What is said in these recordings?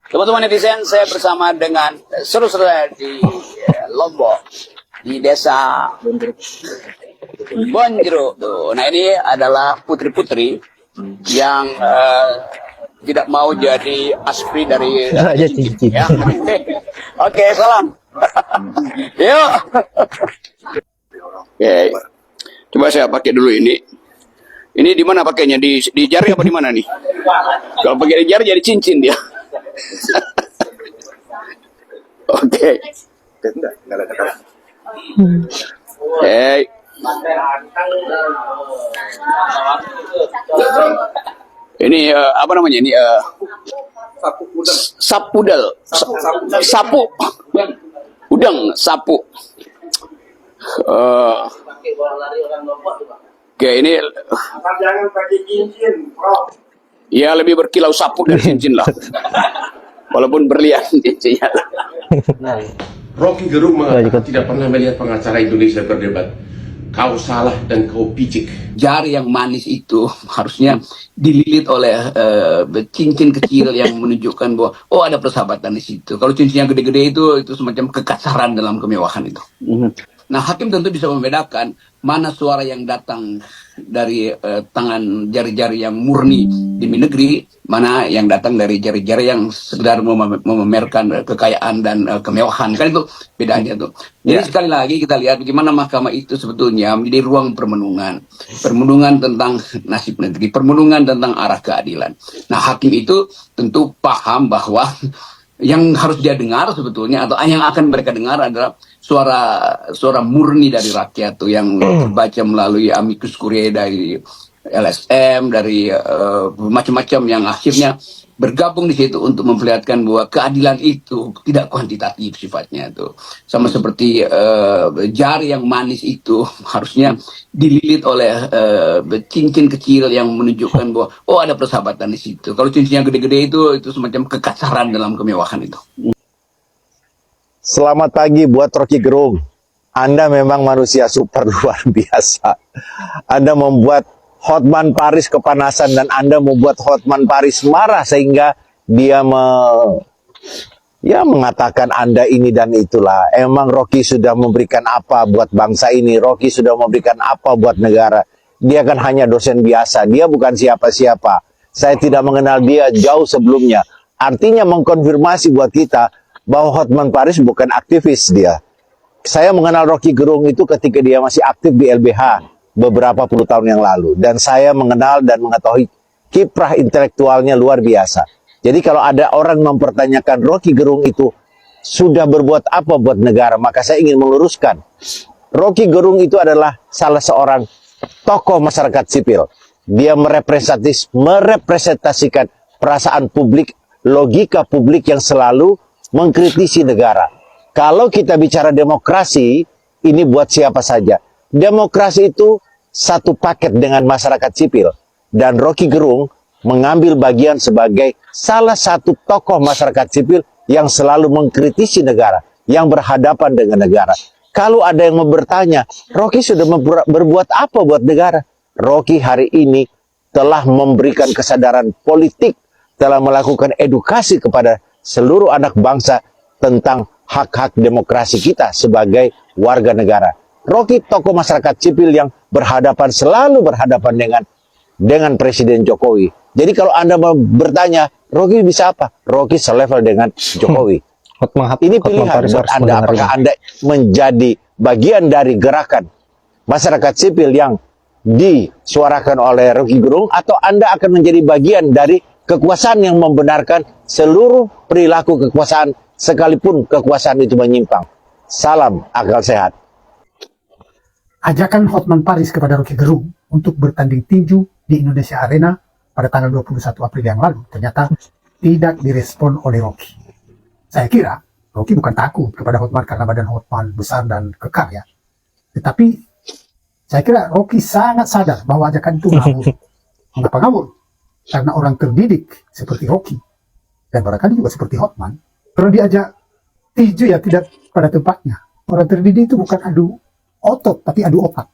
Teman-teman netizen, saya bersama dengan seru-seru di Lombok, di desa Bonjero. Tuh. Nah ini adalah putri-putri yang tidak mau jadi aspri dari cincin. Ya. Oke, salam. Yuk. Oke. Coba saya pakai dulu ini. Ini di mana pakainya? Di jari apa di mana nih? Kalau pakai di jari jadi cincin dia. Oke. Hey. Ini apa namanya ini? Sapudel. Sapu. Udang, sapu. Oke, ini jangan pakai cincin, Prof. Ya lebih berkilau sapu dari cincin lah. Walaupun berlian cincinnya. Rocky Gerung mengatakan tidak pernah melihat pengacara Indonesia berdebat. Kau salah dan kau picik. Jari yang manis itu harusnya dililit oleh cincin kecil yang menunjukkan bahwa oh ada persahabatan di situ. Kalau cincin yang gede-gede itu semacam kekasaran dalam kemewahan itu. Nah, hakim tentu bisa membedakan mana suara yang datang dari tangan jari-jari yang murni demi negeri, mana yang datang dari jari-jari yang sekedar memamerkan kekayaan dan kemewahan. Kan itu bedanya tuh. Jadi sekali lagi kita lihat bagaimana mahkamah itu sebetulnya menjadi ruang permenungan. Permenungan tentang nasib negeri, permenungan tentang arah keadilan. Nah, hakim itu tentu paham bahwa yang harus dia dengar sebetulnya atau yang akan mereka dengar adalah suara murni dari rakyat tuh yang terbaca melalui amicus curiae dari LSM, dari macam-macam yang akhirnya bergabung di situ untuk memperlihatkan bahwa keadilan itu tidak kuantitatif sifatnya tuh. Sama seperti jari yang manis itu harusnya dililit oleh cincin kecil yang menunjukkan bahwa oh ada persahabatan di situ. Kalau cincin yang gede-gede itu semacam kekasaran dalam kemewahan itu. Selamat pagi buat Rocky Gerung. Anda memang manusia super luar biasa. Anda membuat Hotman Paris kepanasan dan Anda membuat Hotman Paris marah sehingga dia mengatakan Anda ini dan itulah. Emang Rocky sudah memberikan apa buat bangsa ini? Rocky sudah memberikan apa buat negara? Dia kan hanya dosen biasa. Dia bukan siapa-siapa. Saya tidak mengenal dia jauh sebelumnya. Artinya mengkonfirmasi buat kita bahwa Hotman Paris bukan aktivis dia. Saya mengenal Rocky Gerung itu ketika dia masih aktif di LBH beberapa puluh tahun yang lalu. Dan saya mengenal dan mengetahui kiprah intelektualnya luar biasa. Jadi kalau ada orang mempertanyakan Rocky Gerung itu sudah berbuat apa buat negara, maka saya ingin meluruskan. Rocky Gerung itu adalah salah seorang tokoh masyarakat sipil. Dia merepresentasikan perasaan publik, logika publik yang selalu mengkritisi negara. Kalau kita bicara demokrasi, ini buat siapa saja. Demokrasi itu satu paket dengan masyarakat sipil. Dan Rocky Gerung mengambil bagian sebagai salah satu tokoh masyarakat sipil yang selalu mengkritisi negara, yang berhadapan dengan negara. Kalau ada yang bertanya, Rocky sudah berbuat apa buat negara? Rocky hari ini telah memberikan kesadaran politik, telah melakukan edukasi kepada seluruh anak bangsa tentang hak-hak demokrasi kita sebagai warga negara. Rocky tokoh masyarakat sipil yang selalu berhadapan dengan Presiden Jokowi. Jadi kalau Anda bertanya, Rocky bisa apa? Rocky selevel dengan Jokowi. Ini pilihan buat Anda. Apakah Anda menjadi bagian dari gerakan masyarakat sipil yang disuarakan oleh Rocky Gerung, atau Anda akan menjadi bagian dari kekuasaan yang membenarkan seluruh perilaku kekuasaan sekalipun kekuasaan itu menyimpang. Salam akal sehat. Ajakan Hotman Paris kepada Rocky Gerung untuk bertanding tinju di Indonesia Arena pada tanggal 21 April yang lalu ternyata tidak direspon oleh Rocky. Saya kira Rocky bukan takut kepada Hotman karena badan Hotman besar dan kekar ya. Tetapi saya kira Rocky sangat sadar bahwa ajakan itu ngawur. Mengapa ngawur? Karena orang terdidik seperti Rocky dan barangkali juga seperti Hotman, kalau diajak tinju ya tidak pada tempatnya. Orang terdidik itu bukan adu otot, tapi adu otak.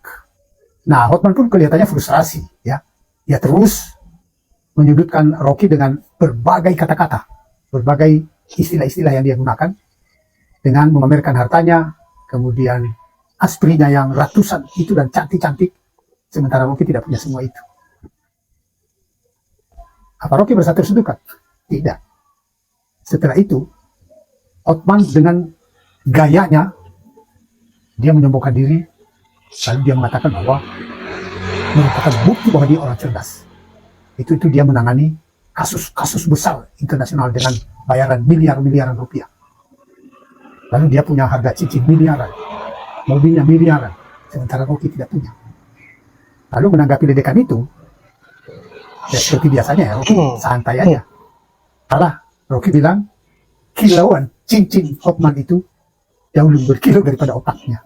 Nah, Hotman pun kelihatannya frustrasi, ya. Dia terus menyudutkan Rocky dengan berbagai kata-kata. berbagai istilah-istilah yang dia gunakan dengan memamerkan hartanya, kemudian asprinya yang ratusan itu dan cantik-cantik, sementara Rocky tidak punya semua itu. Apa Rocky merasa terseduhkan? Tidak. Setelah itu, Othman dengan gayanya, dia menyombongkan diri, lalu dia mengatakan bahwa merupakan bukti bahwa dia orang cerdas. Itu dia menangani kasus-kasus besar internasional dengan bayaran miliar-miliaran rupiah. Lalu dia punya harga cincin miliaran, mobilnya miliaran, sementara Rocky tidak punya. Lalu menanggapi ledekan itu, ya seperti biasanya ya, Rocky santai aja. Salah, Rocky bilang, kilauan cincin Othman itu jauh lebih berkilo daripada otaknya.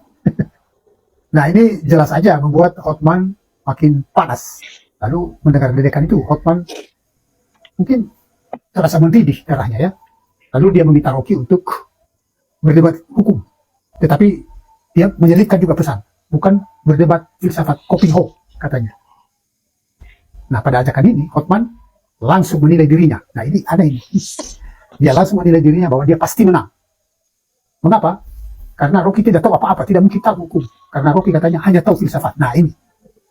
Nah ini jelas aja membuat Othman makin panas. Lalu mendengar ledekan itu, Othman mungkin terasa mendidih darahnya ya. Lalu dia meminta Rocky untuk berdebat hukum. Tetapi dia menyelipkan juga pesan, bukan berdebat filsafat Kopingho katanya. Nah pada ajakan ini, Othman langsung menilai dirinya. Nah ini ada ini. Dia langsung menilai dirinya bahwa dia pasti menang. Mengapa? Karena Rocky tidak tahu apa-apa, tidak mungkin tahu hukum. Karena Rocky katanya hanya tahu filsafat. Nah ini,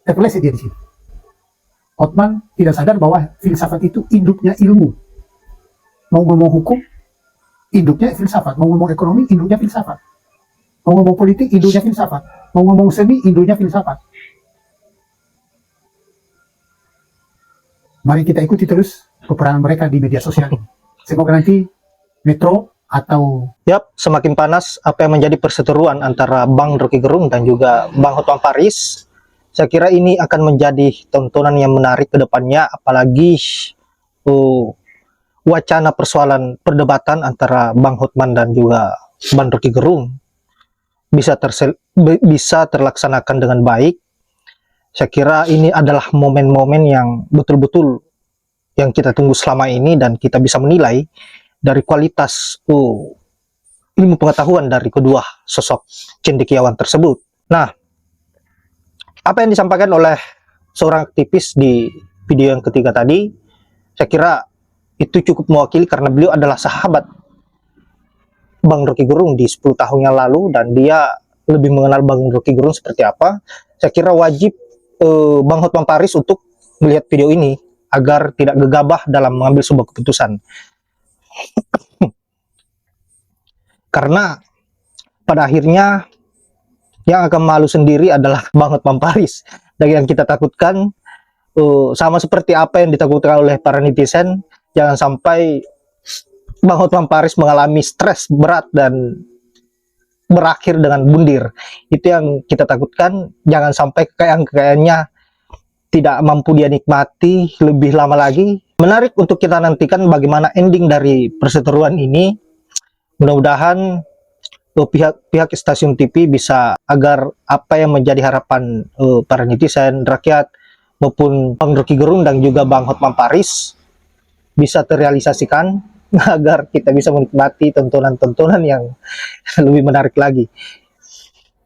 terpeleset dia di sini. Othman tidak sadar bahwa filsafat itu induknya ilmu. Mau ngomong hukum, induknya filsafat. Mau ngomong ekonomi, induknya filsafat. Mau ngomong politik, induknya filsafat. Mau ngomong seni, induknya filsafat. Mari kita ikuti terus peperangan mereka di media sosial ini. Semoga nanti Metro atau Yap, semakin panas apa yang menjadi perseteruan antara Bang Rocky Gerung dan juga Bang Hotman Paris. Saya kira ini akan menjadi tontonan yang menarik ke depannya, apalagi wacana persoalan perdebatan antara Bang Hotman dan juga Bang Rocky Gerung bisa terlaksanakan dengan baik. Saya kira ini adalah momen-momen yang betul-betul yang kita tunggu selama ini, dan kita bisa menilai dari kualitas ilmu pengetahuan dari kedua sosok cendekiawan tersebut. Nah, apa yang disampaikan oleh seorang aktivis di video yang ketiga tadi, saya kira itu cukup mewakili karena beliau adalah sahabat Bang Rocky Gerung di 10 tahun yang lalu, dan dia lebih mengenal Bang Rocky Gerung seperti apa. Saya kira wajib Bang Hotman Paris untuk melihat video ini agar tidak gegabah dalam mengambil sebuah keputusan. Karena pada akhirnya yang akan malu sendiri adalah Bang Hotman Paris. Dan yang kita takutkan sama seperti apa yang ditakutkan oleh para netizen, jangan sampai Bang Hotman Paris mengalami stres berat dan berakhir dengan bundir. Itu yang kita takutkan, jangan sampai kekayaan-kekayaannya tidak mampu dia nikmati lebih lama lagi. Menarik untuk kita nantikan bagaimana ending dari perseteruan ini. Mudah-mudahan pihak stasiun TV bisa, agar apa yang menjadi harapan para netizen, rakyat, maupun Bang Rocky Gerung dan juga Bang Hotman Paris bisa terrealisasikan, agar kita bisa menikmati tontonan-tontonan yang lebih menarik lagi.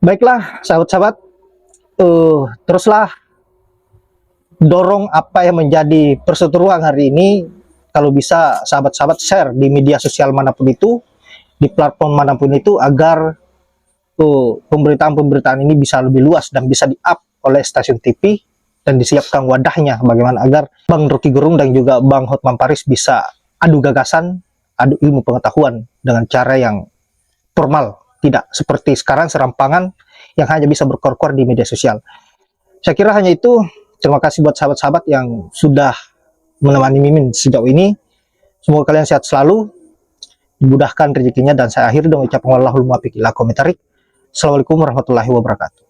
Baiklah sahabat-sahabat, teruslah dorong apa yang menjadi perseteruan hari ini. Kalau bisa sahabat-sahabat share di media sosial manapun itu, di platform manapun itu, agar pemberitaan-pemberitaan ini bisa lebih luas dan bisa di-up oleh stasiun TV, dan disiapkan wadahnya bagaimana agar Bang Rocky Gerung dan juga Bang Hotman Paris bisa adu gagasan, adu ilmu pengetahuan dengan cara yang formal, tidak seperti sekarang serampangan yang hanya bisa berkor-kor di media sosial. Saya kira hanya itu. Terima kasih buat sahabat-sahabat yang sudah menemani Mimin sejauh ini. Semoga kalian sehat selalu, dimudahkan rezekinya, dan saya akhiri dengan ucapan wallahul muwaffiq ila aqwamit thoriq. Assalamualaikum warahmatullahi wabarakatuh.